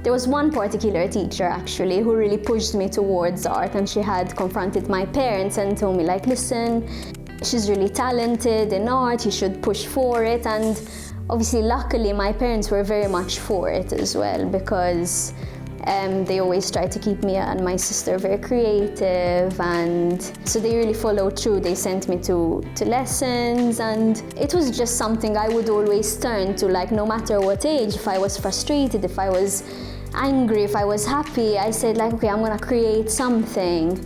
There was one particular teacher actually who really pushed me towards art, and she had confronted my parents and told me like, listen, she's really talented in art, you should push for it. And obviously, luckily, my parents were very much for it as well, because they always tried to keep me and my sister very creative, and so they really followed through. They sent me to lessons, and it was just something I would always turn to, like no matter what age. If I was frustrated, if I was angry, if I was happy, I said like, okay, I'm gonna create something.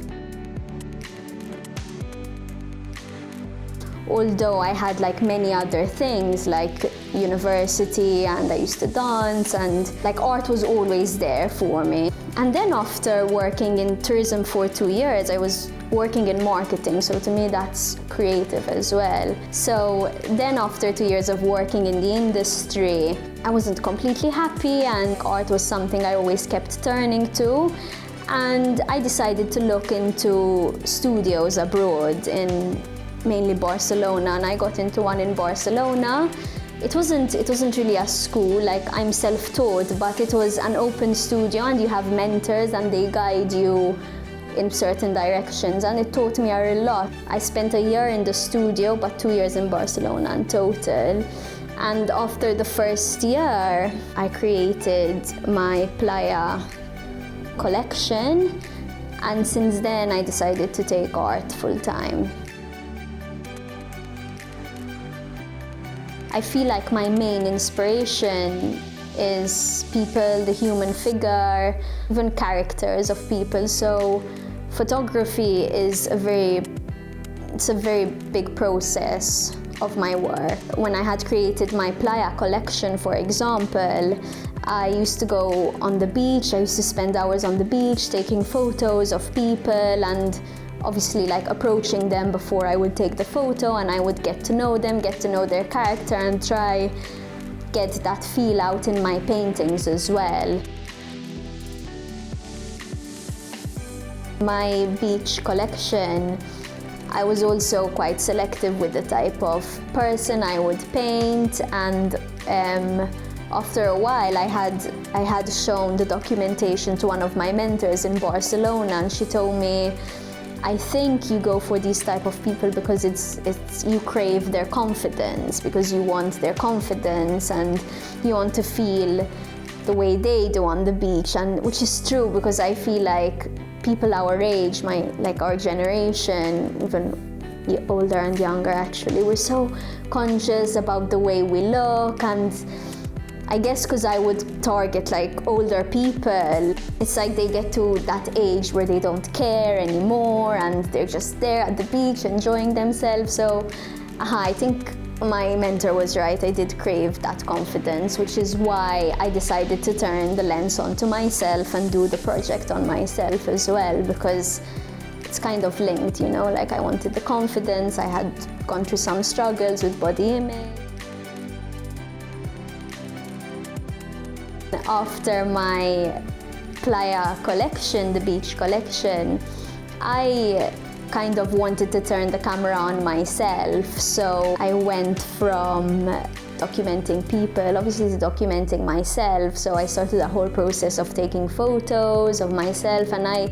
Although I had like many other things like university, and I used to dance, and like art was always there for me. And then after working in tourism for 2 years, I was working in marketing, so to me that's creative as well. So then after 2 years of working in the industry, I wasn't completely happy, and art was something I always kept turning to. And I decided to look into studios abroad in mainly Barcelona, and I got into one in Barcelona. It wasn't really a school, like I'm self-taught, but it was an open studio, and you have mentors and they guide you in certain directions, and it taught me a lot. I spent a year in the studio, but 2 years in Barcelona in total. And after the first year, I created my Playa collection, and since then I decided to take art full-time. I feel like my main inspiration is people, the human figure, even characters of people. So photography is a very big process of my work. When I had created my Playa collection, for example, I used to go on the beach. I used to spend hours on the beach taking photos of people, and obviously like approaching them before I would take the photo, and I would get to know them, get to know their character, and try get that feel out in my paintings as well. My beach collection, I was also quite selective with the type of person I would paint, and after a while I had shown the documentation to one of my mentors in Barcelona, and she told me, I think you go for these type of people because it's you crave their confidence, because you want their confidence and you want to feel the way they do on the beach. And which is true, because I feel like people our age, our generation, even older and younger actually, we're so conscious about the way we look, and I guess because I would target like older people, it's like they get to that age where they don't care anymore and they're just there at the beach enjoying themselves. So I think my mentor was right. I did crave that confidence, which is why I decided to turn the lens onto myself and do the project on myself as well, because it's kind of linked, you know, like I wanted the confidence. I had gone through some struggles with body image. After my Playa collection, the beach collection, I kind of wanted to turn the camera on myself. So I went from documenting people, obviously, to documenting myself. So I started the whole process of taking photos of myself, and I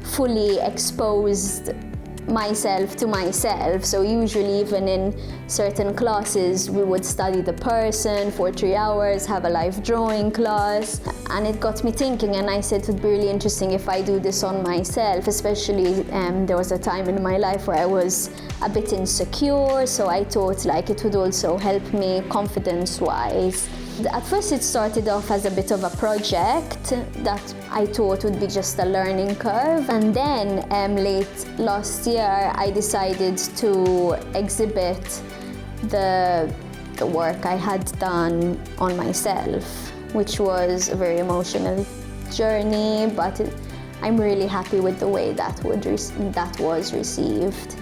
fully exposed myself to myself. So usually even in certain classes we would study the person for 3 hours, have a live drawing class, and it got me thinking, and I said it would be really interesting if I do this on myself, especially there was a time in my life where I was a bit insecure, so I thought like it would also help me confidence-wise. At first it started off as a bit of a project that I thought would be just a learning curve, and then late last year I decided to exhibit the work I had done on myself, which was a very emotional journey, but I'm really happy with the way that was received.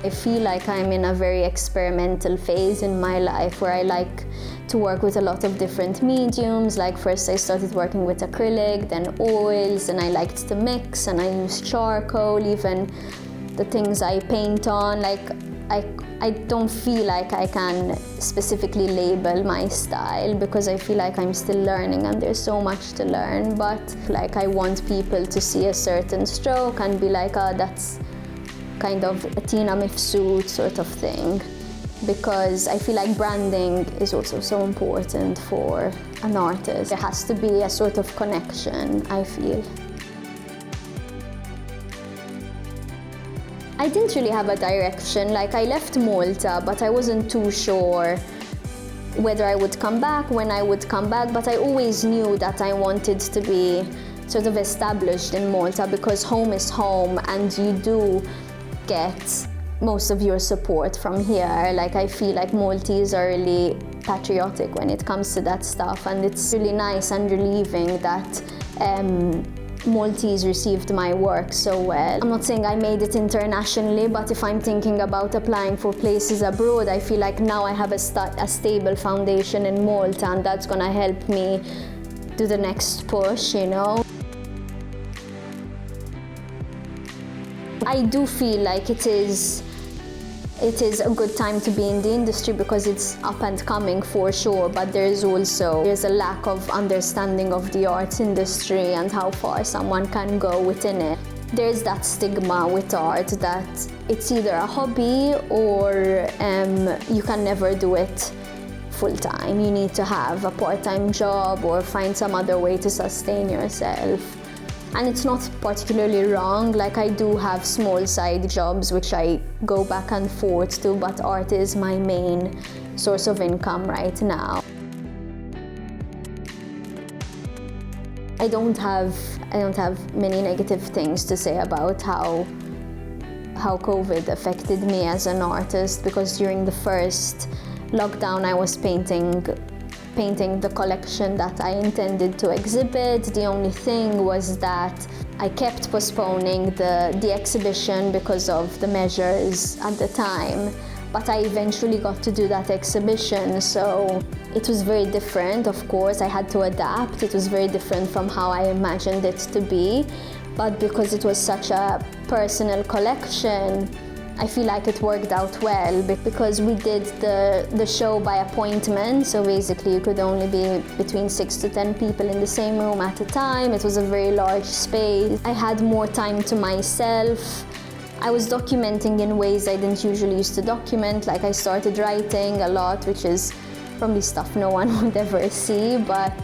I feel like I'm in a very experimental phase in my life where I like to work with a lot of different mediums. Like first I started working with acrylic, then oils, and I liked to mix, and I use charcoal, even the things I paint on. Like I don't feel like I can specifically label my style because I feel like I'm still learning and there's so much to learn, but like I want people to see a certain stroke and be like, oh, that's kind of a Tina Mifsud sort of thing, because I feel like branding is also so important for an artist. There has to be a sort of connection, I feel. I didn't really have a direction. Like, I left Malta, but I wasn't too sure whether I would come back, when I would come back, but I always knew that I wanted to be sort of established in Malta because home is home and you do get most of your support from here. Like, I feel like Maltese are really patriotic when it comes to that stuff, and it's really nice and relieving that Maltese received my work so well. I'm not saying I made it internationally, but if I'm thinking about applying for places abroad, I feel like now I have a stable foundation in Malta, and that's gonna help me do the next push, you know? I do feel like it is a good time to be in the industry because it's up and coming for sure, but there's a lack of understanding of the arts industry and how far someone can go within it. There's that stigma with art that it's either a hobby or you can never do it full-time. You need to have a part-time job or find some other way to sustain yourself. And it's not particularly wrong. Like, I do have small side jobs which I go back and forth to, but art is my main source of income right now. I don't have many negative things to say about how COVID affected me as an artist, because during the first lockdown I was painting the collection that I intended to exhibit. The only thing was that I kept postponing the exhibition because of the measures at the time, but I eventually got to do that exhibition, so it was very different. Of course, I had to adapt. It was very different from how I imagined it to be, but because it was such a personal collection, I feel like it worked out well because we did the show by appointment, so basically you could only be between 6 to 10 people in the same room at a time. It was a very large space. I had more time to myself. I was documenting in ways I didn't usually used to document, like I started writing a lot, which is probably stuff no one would ever see, but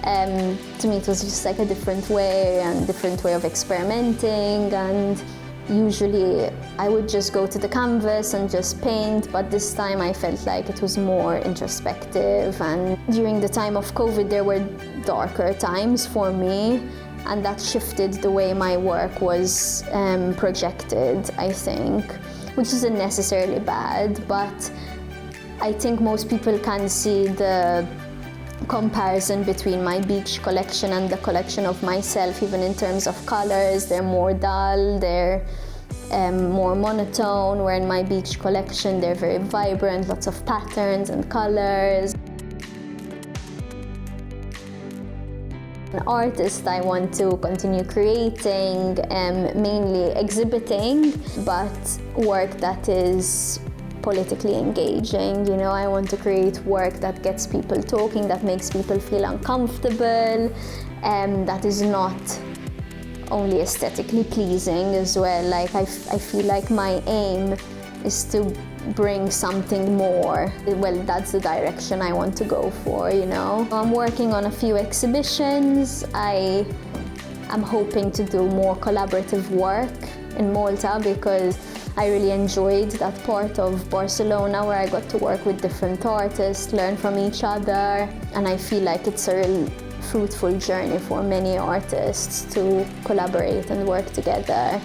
to me it was just like a different way of experimenting. And usually I would just go to the canvas and just paint, but this time I felt like it was more introspective. And during the time of COVID, there were darker times for me, and that shifted the way my work was projected, I think, which isn't necessarily bad, but I think most people can see the comparison between my beach collection and the collection of myself, even in terms of colors. They're more dull, they're more monotone, where in my beach collection they're very vibrant, lots of patterns and colors. An artist, I want to continue creating, mainly exhibiting, but work that is politically engaging. You know, I want to create work that gets people talking, that makes people feel uncomfortable, that is not only aesthetically pleasing as well. Like, I feel like my aim is to bring something more. Well, that's the direction I want to go for, you know. I'm working on a few exhibitions. I'm hoping to do more collaborative work in Malta because I really enjoyed that part of Barcelona where I got to work with different artists, learn from each other, and I feel like it's a real fruitful journey for many artists to collaborate and work together.